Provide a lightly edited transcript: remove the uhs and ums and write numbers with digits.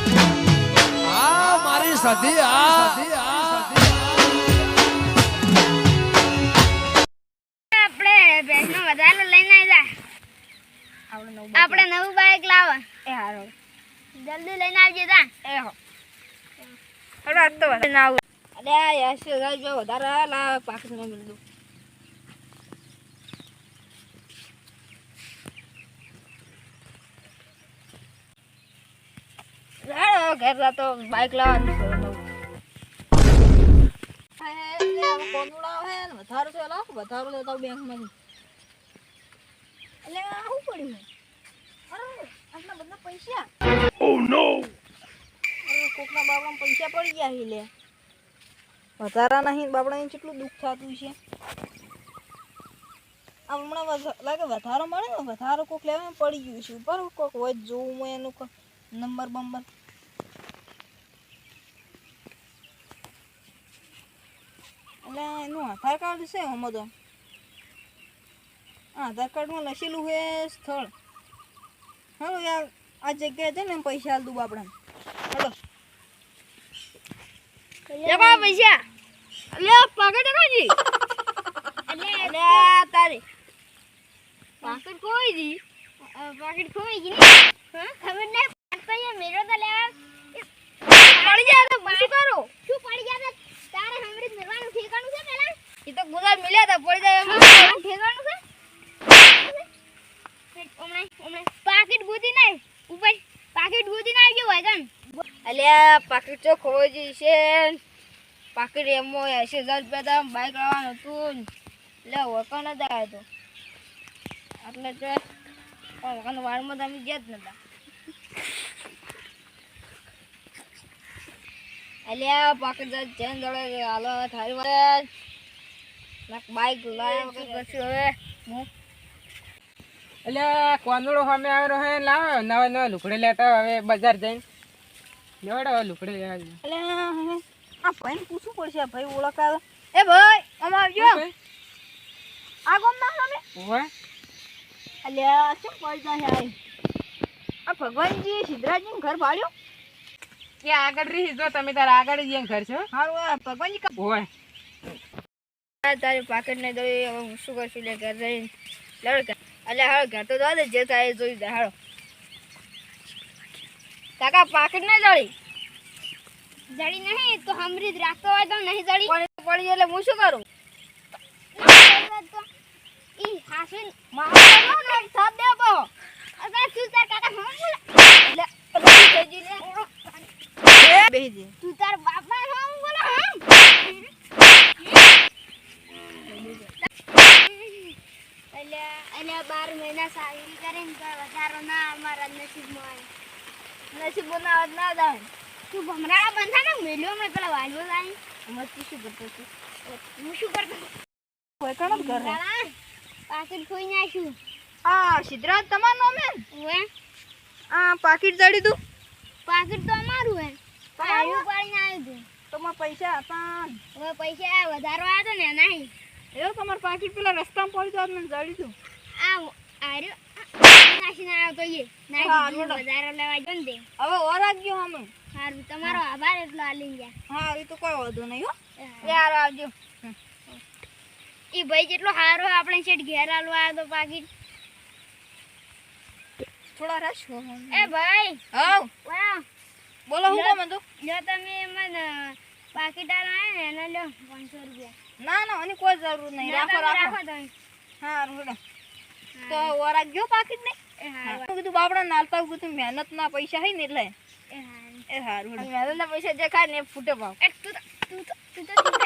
આ મારી સધી આપણે ભેંસનો વધારો લઈને આવ્યા. આપણે નવું બાઈક લાવવા. એ હારો જલ્દી લઈને આવજે તા. એ હો હડો આજ તો વધારે આવું. અરે આ યશ જો વધારે લાવ પાકીટમાં મિલ દઉં. રાડો ઘર રાતો બાઈક લાવવાનું છે નવું. કોંદુડા હે ને વધારો છે લા વધારો લેતા બેંક માંથી એટલે આ શું પડ્યું છે? અરે આટલા બધા પૈસા ઓ નો અરે કોકના બાપડા પૈસા પડી ગયા હી લે વધારા નહીં બાપડા કેટલું દુઃખ થતું છે આ હમણાં લાગે વધારો મળે ને વધારો કોક લેવા પડી ગયું છે ઉપર કોક હોય જોવું હું એનું નંબર બંબર એટલે એનું આધાર કાર્ડ છે હમણાં તો આધાર કાર્ડમાં લખેલું છે સ્થળ હાલો યાર આ જગ્યાએ છે ને પૈસા આલ દઉં આપણે હાલો લેવા પૈસા લે પાકેટ કાજી એટલે તારે પાકેટ કોઈ દી પાકેટ ખોઈ ગઈ ને ખબર નહીં પૈસા મેરો તો લેવા પડી જાય તો શું કરો શું પડી જાય તારે હમરી મેરવાનું ઠેકાણું છે પેલા એ તો ગુલાબ મિલ્યા તા પડી જાય ઠેકાણું છે ઓમે પાકેટ ગોતી નહીં ઉપર પાકેટ ગોતી ના આવ્યો હોય કન અલ્યા પાકેટ તો ખોઈ ગઈ છે પાકેટ એમો 80000 રૂપિયા દામ બાઈક લાવવાનું હતું લે વકન જ આવ્યો તો એટલે તો વકન વાળમાં તમે ગયા જ નતા અલ્યા પાકેટ જેન દોડે હાલો થારી વાર નાક બાઈક લાવ કે કરશું હવે હું એટલે કોંદડો સામે આવ્યો હે લાવ નવા નવા લુકડે લેતા હવે બજાર જઈને લેવડો લુકડે લેવા એટલે આ ભાઈને પૂછવું પડશે આ ભાઈ ઓળખ આવે એ ભાઈ આમ આવજો આ કોમ ના સામે ઓય અલ્યા શું પડતા છે આ ભગવાનજી સિદ્ધરાજનું ઘર ભાડ્યું કે આગળ રહી જો તમે તાર આગળ જ ઘર છો હારું આ ભગવાનજી ઓય તારી પાકેટ ને દઈ હવે હું શું કરશું લે ઘર જઈને લડ એટલે હાલો ઘર તો દે જે થાય જોઈ દે હાલો કાકા પાકેટ ને જડી નહીં તો હમરી જ રાખતો હોય તો નહીં જડી પડી એટલે હું શું કરું ઈ હાસીન મારો ને સાથ દે બો અગર તું તાર કાકા હમ બોલે એટલે બેહી દે તું તાર બાપા હમ બોલે એટલે 12 મહિના સારી કરીને તો વધારો ના અમારા નસીબમાં આવે નસીબ બનાવત ના દાય તું ભમરાડા બંધા ને મેલ્યો મેં પેલા વાળવો લાઈ મત શું કરતો તું હું શું કરતો કોઈ કણ ઘર પાકીટ ખોઈ નાખ્યું આ સિદ્ધરાજ તમારું નામ હે ઓએ આ પાકીટ જડી તું પાકીટ તો અમારું હે પાડ્યું પાડીને આવ્યું તું તો માં પૈસા હતા હવે પૈસા વધારો આવ્યો તો ને નહીં એવું તમારું પાકીટ પેલા રસ્તામાં પડી તો મને જડી તું આ આર્યો નાસીને આવ્યો તો એ નાસી વધારો લેવા જો ને તે હવે ઓરાગ ગયો અમે સારું તમારો આભાર એટલો આલીને ગયા હા એ તો કોઈ વાંધો નહીં હો યાર આવજો ઈ ભાઈ જેટલો હારો આપણે શેઠ ઘેર આલવા આવ્યો તો પાકીટ થોડા રશ હો એ ભાઈ હા વાહ બોલો હું કોમ હતું જો તમે મને પાકીટ આલા ને એને લ્યો 500 રૂપિયા ના ના આની કોઈ જરૂર નહીં રાખો રાખો તમે હા રોડો તો ઓરાગ ગયો પાકીટ ને એ હારું કીધું બાપડા નાલતા કીધું મહેનત ના પૈસા હે ને એટલે એ હારું એ હારું મહેનતના પૈસા જે ખાય ને એ ફૂટે ભાવ તું તો